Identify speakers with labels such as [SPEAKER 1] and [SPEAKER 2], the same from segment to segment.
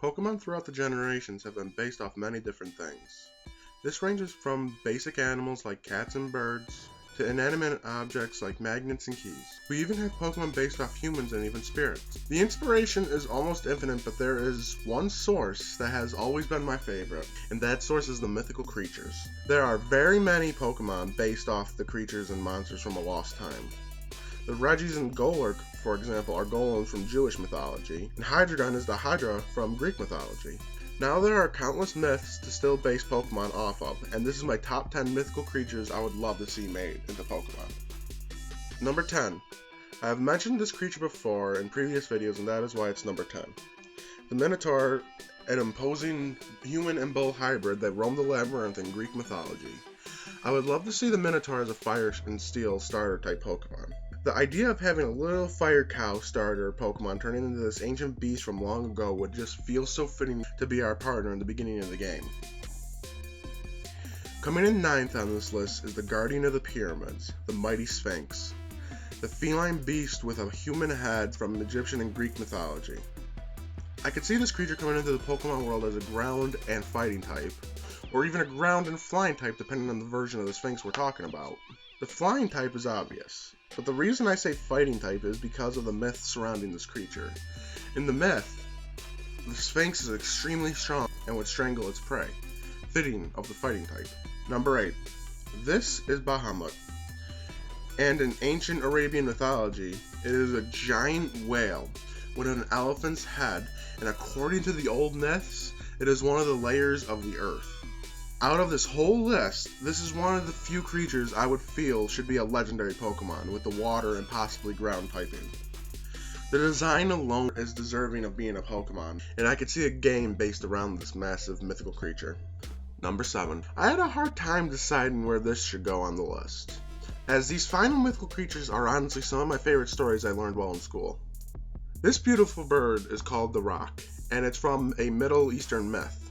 [SPEAKER 1] Pokemon throughout the generations have been based off many different things. This ranges from basic animals like cats and birds, to inanimate objects like magnets and keys. We even have Pokemon based off humans and even spirits. The inspiration is almost infinite, but there is one source that has always been my favorite, and that source is the mythical creatures. There are very many Pokemon based off the creatures and monsters from a lost time. The Regis and Golurk, for example, are golems from Jewish mythology, and Hydreigon is the Hydra from Greek mythology. Now there are countless myths to still base Pokemon off of, and this is my top 10 mythical creatures I would love to see made into Pokemon. Number 10. I have mentioned this creature before in previous videos, and that is why it's number 10. The Minotaur, an imposing human and bull hybrid that roamed the labyrinth in Greek mythology. I would love to see the Minotaur as a fire and steel starter type Pokemon. The idea of having a little fire cow starter Pokemon turning into this ancient beast from long ago would just feel so fitting to be our partner in the beginning of the game. Coming in 9th on this list is the Guardian of the Pyramids, the mighty Sphinx, the feline beast with a human head from Egyptian and Greek mythology. I could see this creature coming into the Pokemon world as a ground and fighting type, or even a ground and flying type depending on the version of the Sphinx we're talking about. The flying type is obvious, but the reason I say fighting type is because of the myth surrounding this creature. In the myth, the Sphinx is extremely strong and would strangle its prey, fitting of the fighting type. Number 8. This is Bahamut, and in ancient Arabian mythology, it is a giant whale with an elephant's head, and according to the old myths, it is one of the layers of the earth. Out of this whole list, this is one of the few creatures I would feel should be a legendary Pokemon with the water and possibly ground typing. The design alone is deserving of being a Pokemon, and I could see a game based around this massive mythical creature. Number 7. I had a hard time deciding where this should go on the list, as these final mythical creatures are honestly some of my favorite stories I learned while in school. This beautiful bird is called the Roc, and it's from a Middle Eastern myth.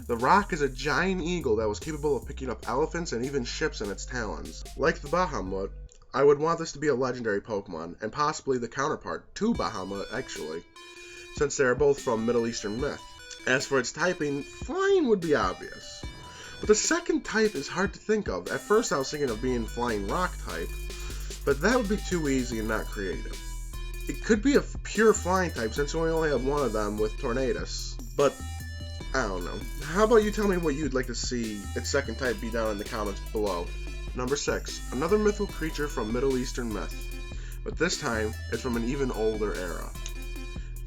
[SPEAKER 1] The Roc is a giant eagle that was capable of picking up elephants and even ships in its talons. Like the Bahamut, I would want this to be a legendary Pokemon, and possibly the counterpart to Bahamut actually, since they are both from Middle Eastern myth. As for its typing, flying would be obvious. But the second type is hard to think of. At first I was thinking of being flying rock type, but that would be too easy and not creative. It could be a pure flying type since we only have one of them with Tornadus, but I don't know. How about you tell me what you'd like to see its second type be down in the comments below. Number 6. Another mythical creature from Middle Eastern myth, but this time it's from an even older era.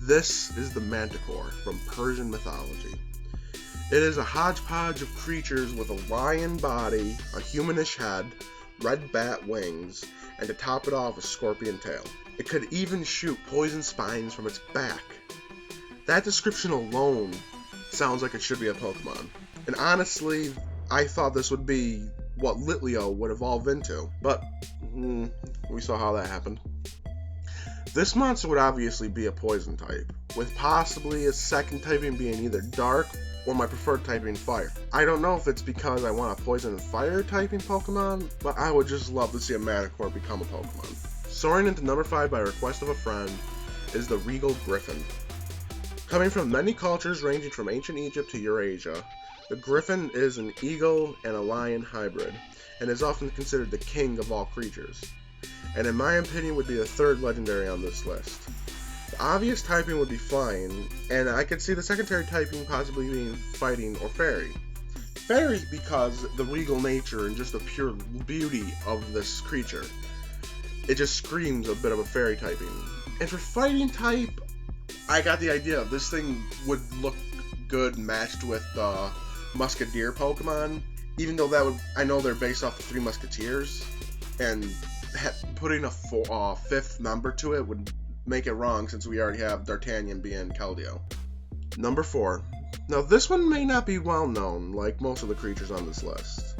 [SPEAKER 1] This is the Manticore from Persian mythology. It is a hodgepodge of creatures with a lion body, a humanish head, red bat wings, and to top it off a scorpion tail. It could even shoot poison spines from its back. That description alone sounds like it should be a Pokemon. And honestly, I thought this would be what Litleo would evolve into, but we saw how that happened. This monster would obviously be a poison type, with possibly a second typing being either dark or my preferred typing fire. I don't know if it's because I want a poison and fire typing Pokemon, but I would just love to see a Manticore become a Pokemon. Soaring into number 5 by request of a friend is the Regal Griffon. Coming from many cultures ranging from ancient Egypt to Eurasia, the Griffon is an eagle and a lion hybrid, and is often considered the king of all creatures, and in my opinion would be the third legendary on this list. The obvious typing would be flying, and I could see the secondary typing possibly being fighting or fairy. Fairy because the regal nature and just the pure beauty of this creature. It just screams a bit of a fairy typing. And for fighting type, I got the idea. This thing would look good matched with the Musketeer Pokemon, even though I know they're based off the Three Musketeers, and putting a fifth member to it would make it wrong since we already have D'Artagnan being Keldeo. Number 4. Now this one may not be well known like most of the creatures on this list,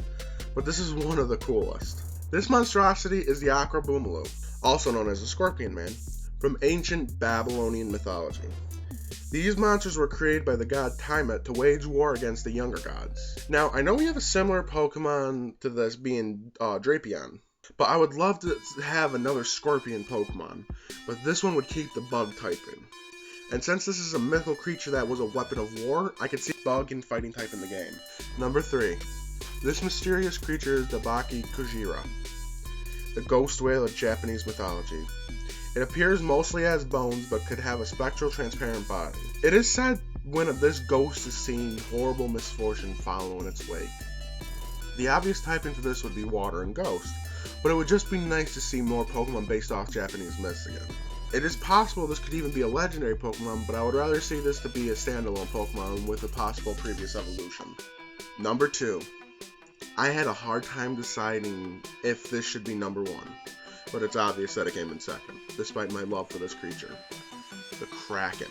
[SPEAKER 1] but this is one of the coolest. This monstrosity is the Aqua Boomaloo, also known as the Scorpion Man, from ancient Babylonian mythology. These monsters were created by the god Tiamat to wage war against the younger gods. Now, I know we have a similar Pokemon to this being Drapion, but I would love to have another Scorpion Pokemon, but this one would keep the bug typing. And since this is a mythical creature that was a weapon of war, I could see bug and fighting type in the game. Number 3. This mysterious creature is the Bakke Kujira, the ghost whale of Japanese mythology. It appears mostly as bones, but could have a spectral, transparent body. It is said when this ghost is seen, horrible misfortune follow in its wake. The obvious typing for this would be water and ghost, but it would just be nice to see more Pokemon based off Japanese myths again. It is possible this could even be a legendary Pokemon, but I would rather see this to be a standalone Pokemon with a possible previous evolution. Number 2. I had a hard time deciding if this should be number 1, but it's obvious that it came in second, despite my love for this creature. The Kraken.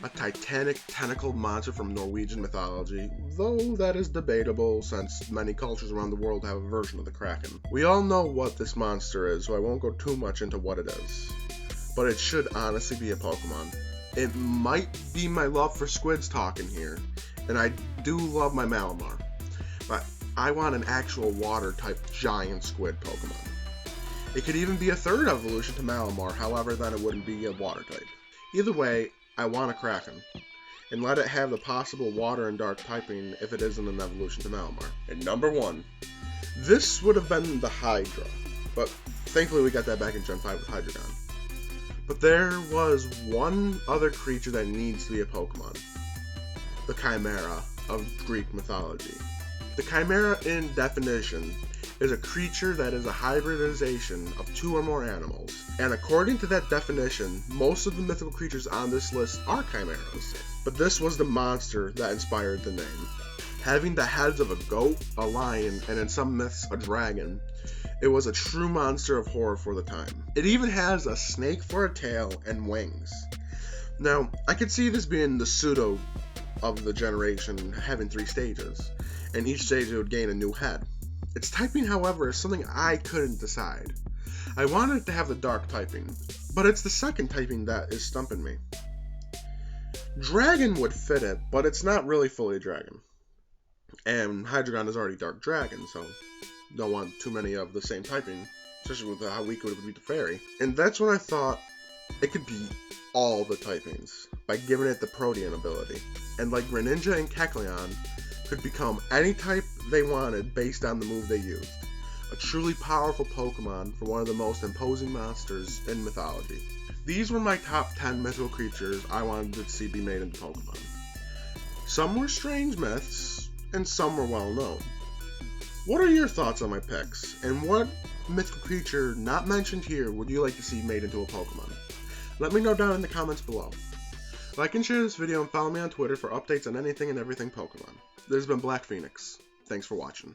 [SPEAKER 1] A titanic, tentacled monster from Norwegian mythology, though that is debatable since many cultures around the world have a version of the Kraken. We all know what this monster is, so I won't go too much into what it is. But it should honestly be a Pokemon. It might be my love for squids talking here, and I do love my Malamar, but I want an actual water-type giant squid Pokemon. It could even be a third evolution to Malamar, however, then it wouldn't be a water type. Either way, I want a Kraken, and let it have the possible water and dark typing if it isn't an evolution to Malamar. And number 1, this would have been the Hydra, but thankfully we got that back in Gen 5 with Hydreigon. But there was one other creature that needs to be a Pokemon, the Chimera of Greek mythology. The Chimera, in definition, is a creature that is a hybridization of 2 or more animals, and according to that definition, most of the mythical creatures on this list are chimeras. But this was the monster that inspired the name. Having the heads of a goat, a lion, and in some myths a dragon, it was a true monster of horror for the time. It even has a snake for a tail and wings. Now, I could see this being the pseudo of the generation, having 3 stages, and each stage it would gain a new head. Its typing, however, is something I couldn't decide. I wanted it to have the dark typing, but it's the second typing that is stumping me. Dragon would fit it, but it's not really fully dragon. And Hydreigon is already dark dragon, so don't want too many of the same typing, especially with how weak it would be to fairy. And that's when I thought it could be all the typings by giving it the Protean ability. And like Greninja and Kecleon, could become any type they wanted based on the move they used. A truly powerful Pokemon for one of the most imposing monsters in mythology. These were my top 10 mythical creatures I wanted to see be made into Pokemon. Some were strange myths, and some were well known. What are your thoughts on my picks, and what mythical creature not mentioned here would you like to see made into a Pokemon? Let me know down in the comments below. Like and share this video and follow me on Twitter for updates on anything and everything Pokemon. This has been Black Phoenix. Thanks for watching.